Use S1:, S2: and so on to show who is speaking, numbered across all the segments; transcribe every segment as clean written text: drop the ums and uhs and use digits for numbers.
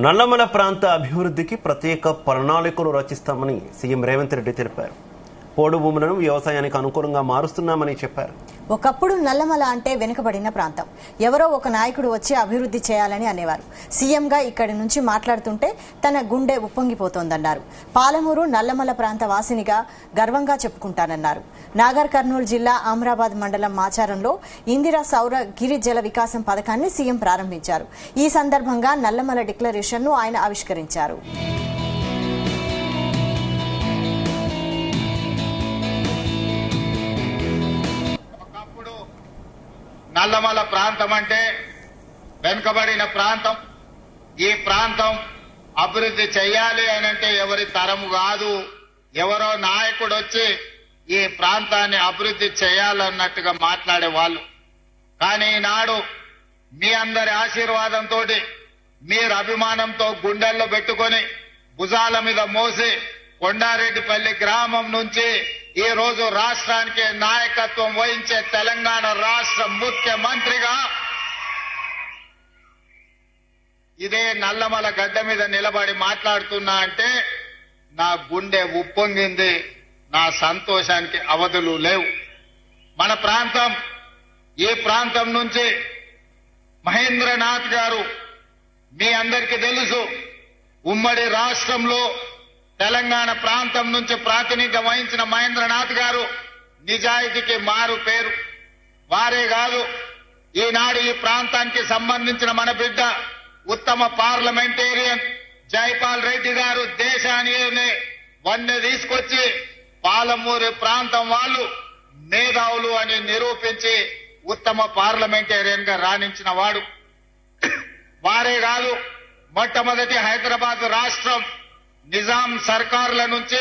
S1: నల్లమల ప్రాంత అభివృద్ధికి ప్రత్యేక ప్రణాళికలు రచిస్తామని సీఎం రేవంత్ రెడ్డి తెలిపారు. పోడు భూములను వ్యవసాయానికి అనుకూలంగా మారుస్తున్నామని చెప్పారు.
S2: ఒకప్పుడు నల్లమల అంటే వెనుకబడిన ప్రాంతం. ఎవరో ఒక నాయకుడు వచ్చి అభివృద్ధి చేయాలని అనేవారు. సీఎంగా ఇక్కడి నుంచి మాట్లాడుతుంటే తన గుండె ఉప్పొంగిపోతోందన్నారు. పాలమూరు నల్లమల ప్రాంత వాసినిగా గర్వంగా చెప్పుకుంటానన్నారు. నాగర్ కర్నూలు జిల్లా అమరాబాద్ మండలం మాచారంలో ఇందిరా సౌర గిరి జల వికాసం పథకాన్ని సీఎం ప్రారంభించారు. ఈ సందర్భంగా నల్లమల డిక్లరేషన్ను ఆయన ఆవిష్కరించారు.
S3: నల్లమల ప్రాంతం అంటే వెనుకబడిన ప్రాంతం. ఈ ప్రాంతం అభివృద్ధి చెయ్యాలి అని అంటే ఎవరి తరము కాదు, ఎవరో నాయకుడు వచ్చి ఈ ప్రాంతాన్ని అభివృద్ధి చేయాలన్నట్టుగా మాట్లాడే వాళ్ళు. కానీ ఈనాడు మీ అందరి ఆశీర్వాదంతో, మీరు అభిమానంతో గుండెల్లో పెట్టుకొని భుజాల మీద మోసి కొండారెడ్డిపల్లి గ్రామం నుంచి ఈ రోజు రాష్ట్రానికి నాయకత్వం వహించే తెలంగాణ రాష్ట్ర ముఖ్యమంత్రిగా ఇదే నల్లమల గడ్డ మీద నిలబడి మాట్లాడుతున్నా అంటే నా గుండె ఉప్పొంగింది. నా సంతోషానికి అవధులు లేవు. మన ప్రాంతం, ఈ ప్రాంతం నుంచి మహేంద్రనాథ్ గారు మీ అందరికీ తెలుసు, ఉమ్మడి రాష్ట్రంలో తెలంగాణ ప్రాంతం నుంచి ప్రాతినిధ్యం వహించిన మహేంద్రనాథ్ గారు నిజాయితీకి మారు పేరు. వారే కాదు, ఈనాడు ఈ ప్రాంతానికి సంబంధించిన మన బిడ్డ ఉత్తమ పార్లమెంటేరియన్ జైపాల్ రెడ్డి గారు దేశాన్ని వన్నె తీసుకొచ్చి పాలమూరు ప్రాంతం వాళ్ళు మేధావులు అని నిరూపించి ఉత్తమ పార్లమెంటేరియన్ గా రాణించిన వాడు. వారే కాదు, మొట్టమొదటి హైదరాబాద్ రాష్ట్రం నిజాం సర్కారుల నుంచి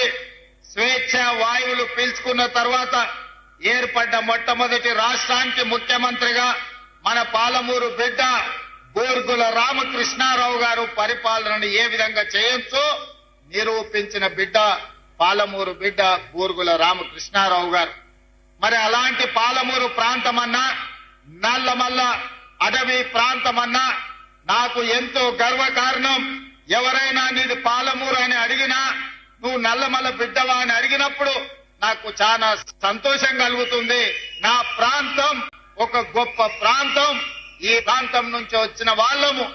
S3: స్వేచ్ఛ వాయువులు పీల్చుకున్న తర్వాత ఏర్పడ్డ మొట్టమొదటి రాష్ట్రానికి ముఖ్యమంత్రిగా మన పాలమూరు బిడ్డ బూర్గుల రామకృష్ణారావు గారు పరిపాలనను ఏ విధంగా చేయొచ్చో నిరూపించిన బిడ్డ పాలమూరు బిడ్డ బూర్గుల రామకృష్ణారావు గారు. మరి అలాంటి పాలమూరు ప్రాంతమన్నా, నల్లమల్ల అడవి ప్రాంతమన్నా నాకు ఎంతో గర్వకారణం. ఎవరైనా నీది పాలమూరు అని అడిగినా, నువ్వు నల్లమల బిడ్డవా అని అడిగినప్పుడు నాకు చాలా సంతోషం కలుగుతుంది. నా ప్రాంతం ఒక గొప్ప ప్రాంతం. ఈ ప్రాంతం నుంచి వచ్చిన వాళ్ళము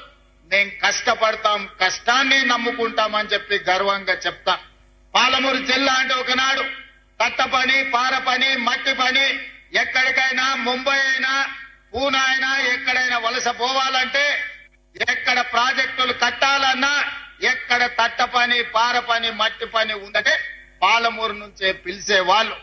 S3: నేను కష్టపడతాం, కష్టాన్ని నమ్ముకుంటామని చెప్పి గర్వంగా చెప్తా. పాలమూరు జిల్లా అంటే ఒకనాడు కట్ట పని, పార పని, మట్టి పని, ఎక్కడికైనా ముంబై అయినా పూనా అయినా ఎక్కడైనా వలస పోవాలంటే, ఎక్కడ ప్రాజెక్టులు కట్టాలన్నా, ఎక్కడ తట్ట పని, పార పని, మట్టి పని ఉందంటే పాలమూరు నుంచే పిలిచే వాళ్ళు.